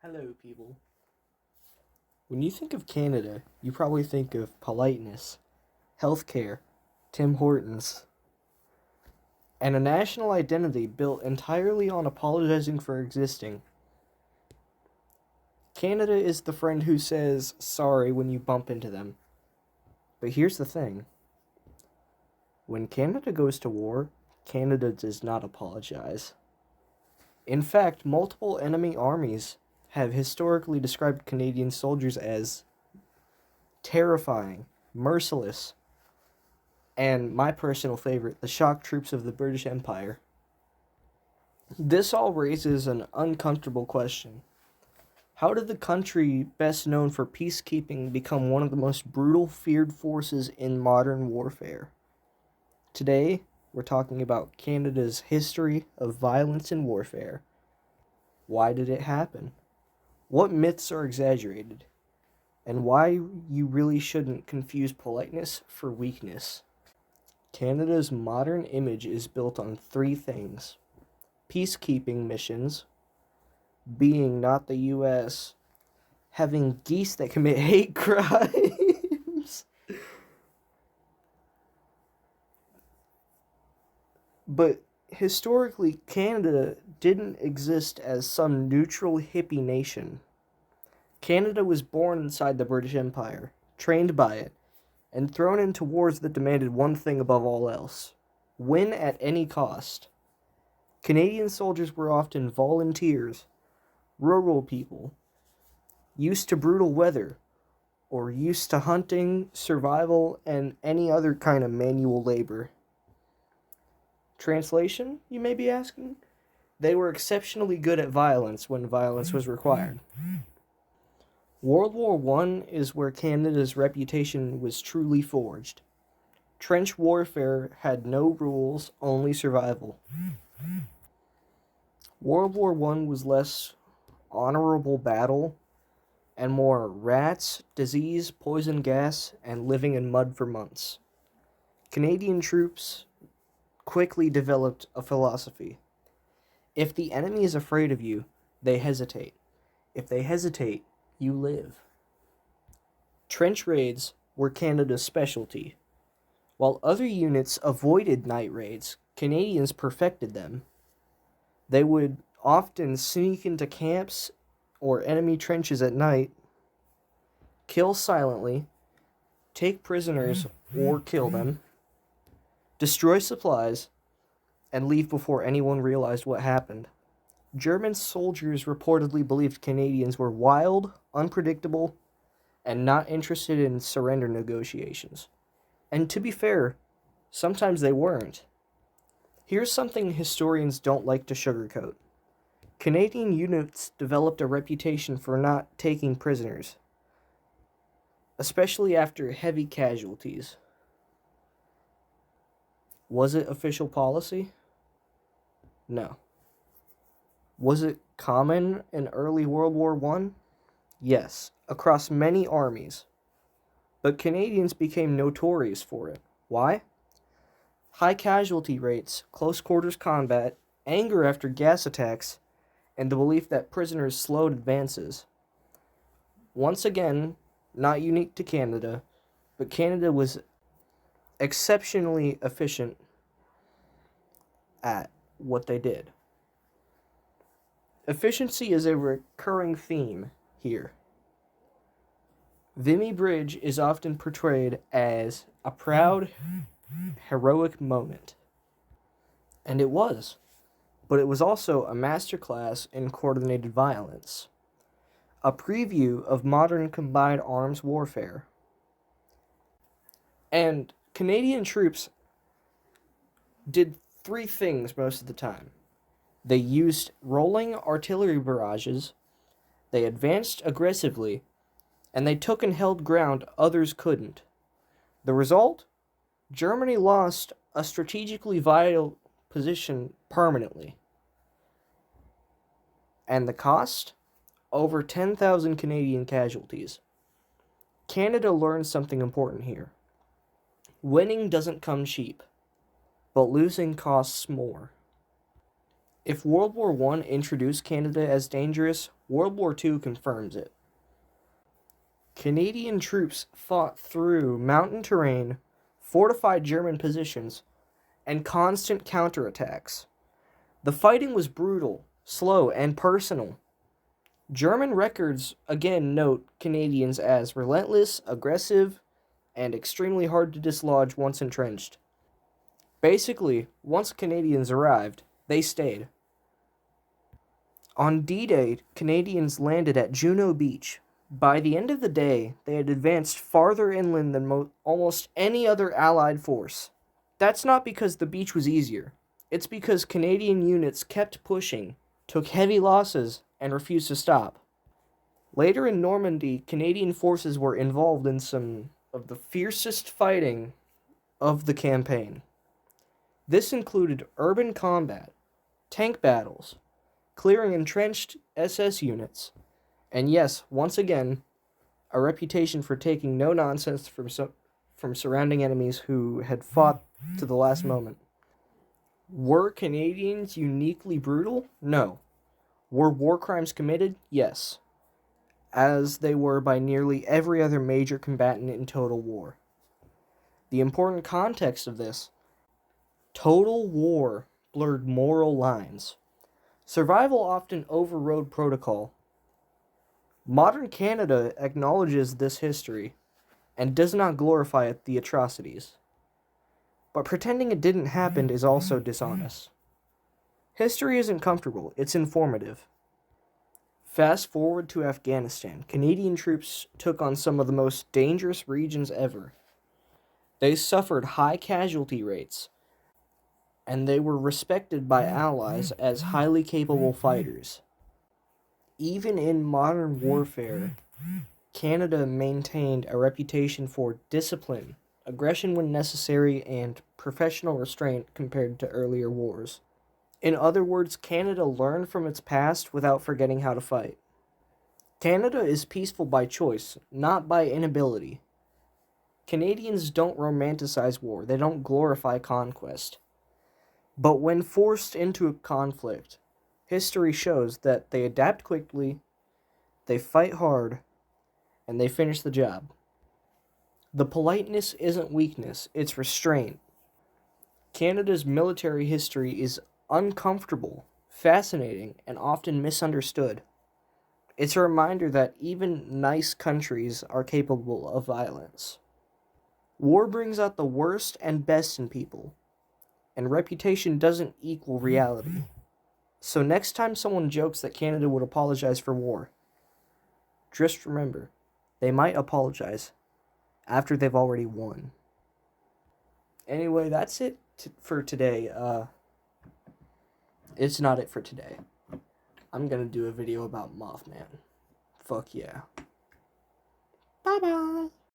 Hello, people. When you think of Canada, you probably think of politeness, healthcare, Tim Hortons, and a national identity built entirely on apologizing for existing. Canada is the friend who says sorry when you bump into them. But here's the thing. When Canada goes to war, Canada does not apologize. In fact, multiple enemy armies have historically described Canadian soldiers as terrifying, merciless, and my personal favorite, the shock troops of the British Empire. This all raises an uncomfortable question. How did the country best known for peacekeeping become one of the most brutal, feared forces in modern warfare? Today, we're talking about Canada's history of violence and warfare. Why did it happen? What myths are exaggerated? And why you really shouldn't confuse politeness for weakness. Canada's modern image is built on three things: peacekeeping missions, being not the US, having geese that commit hate crimes. But historically, Canada didn't exist as some neutral hippie nation. Canada was born inside the British Empire, trained by it, and thrown into wars that demanded one thing above all else: win at any cost. Canadian soldiers were often volunteers, rural people, used to brutal weather, or used to hunting, survival, and any other kind of manual labor. Translation, you may be asking? They were exceptionally good at violence when violence was required. World War I is where Canada's reputation was truly forged. Trench warfare had no rules, only survival. World War I was less honorable battle and more rats, disease, poison gas, and living in mud for months. Canadian troops quickly developed a philosophy. If the enemy is afraid of you, they hesitate. If they hesitate, you live. Trench raids were Canada's specialty. While other units avoided night raids, Canadians perfected them. They would often sneak into camps or enemy trenches at night, kill silently, take prisoners or kill them, destroy supplies, and leave before anyone realized what happened. German soldiers reportedly believed Canadians were wild, unpredictable, and not interested in surrender negotiations. And to be fair, sometimes they weren't. Here's something historians don't like to sugarcoat. Canadian units developed a reputation for not taking prisoners, especially after heavy casualties. Was it official policy? No. Was it common in early World War I? Yes, across many armies. But Canadians became notorious for it. Why? High casualty rates, close quarters combat, anger after gas attacks, and the belief that prisoners slowed advances. Once again, not unique to Canada, but Canada was exceptionally efficient at what they did. Efficiency is a recurring theme here. Vimy Bridge is often portrayed as a proud, heroic moment. And it was. But it was also a masterclass in coordinated violence. A preview of modern combined arms warfare. And Canadian troops did three things most of the time. They used rolling artillery barrages, they advanced aggressively, and they took and held ground others couldn't. The result? Germany lost a strategically vital position permanently. And the cost? Over 10,000 Canadian casualties. Canada learned something important here. Winning doesn't come cheap, but losing costs more. If World War I introduced Canada as dangerous, World War II confirms it. Canadian troops fought through mountain terrain, fortified German positions, and constant counterattacks. The fighting was brutal, slow, and personal. German records again note Canadians as relentless, aggressive, and extremely hard to dislodge once entrenched. Basically, once Canadians arrived, they stayed. On D-Day, Canadians landed at Juno Beach. By the end of the day, they had advanced farther inland than almost any other Allied force. That's not because the beach was easier. It's because Canadian units kept pushing, took heavy losses, and refused to stop. Later in Normandy, Canadian forces were involved in some of the fiercest fighting of the campaign. This included urban combat, tank battles, clearing entrenched SS units, and yes, once again, a reputation for taking no nonsense from surrounding enemies who had fought to the last moment. Were Canadians uniquely brutal? No. Were war crimes committed? Yes, as they were by nearly every other major combatant in total war. The important context of this: total war blurred moral lines. Survival often overrode protocol. Modern Canada acknowledges this history and does not glorify the atrocities. But pretending it didn't happen is also dishonest. History isn't comfortable, it's informative. Fast forward to Afghanistan. Canadian troops took on some of the most dangerous regions ever. They suffered high casualty rates, and they were respected by allies as highly capable fighters. Even in modern warfare, Canada maintained a reputation for discipline, aggression when necessary, and professional restraint compared to earlier wars. In other words, Canada learned from its past without forgetting how to fight. Canada is peaceful by choice, not by inability. Canadians don't romanticize war, they don't glorify conquest. But when forced into a conflict, history shows that they adapt quickly, they fight hard, and they finish the job. The politeness isn't weakness, it's restraint. Canada's military history is uncomfortable, fascinating, and often misunderstood. It's a reminder that even nice countries are capable of violence. War brings out the worst and best in people, and reputation doesn't equal reality. So next time someone jokes that Canada would apologize for war, just remember, they might apologize after they've already won. Anyway, that's it for today. It's not it for today. I'm gonna do a video about Mothman. Fuck yeah. Bye-bye.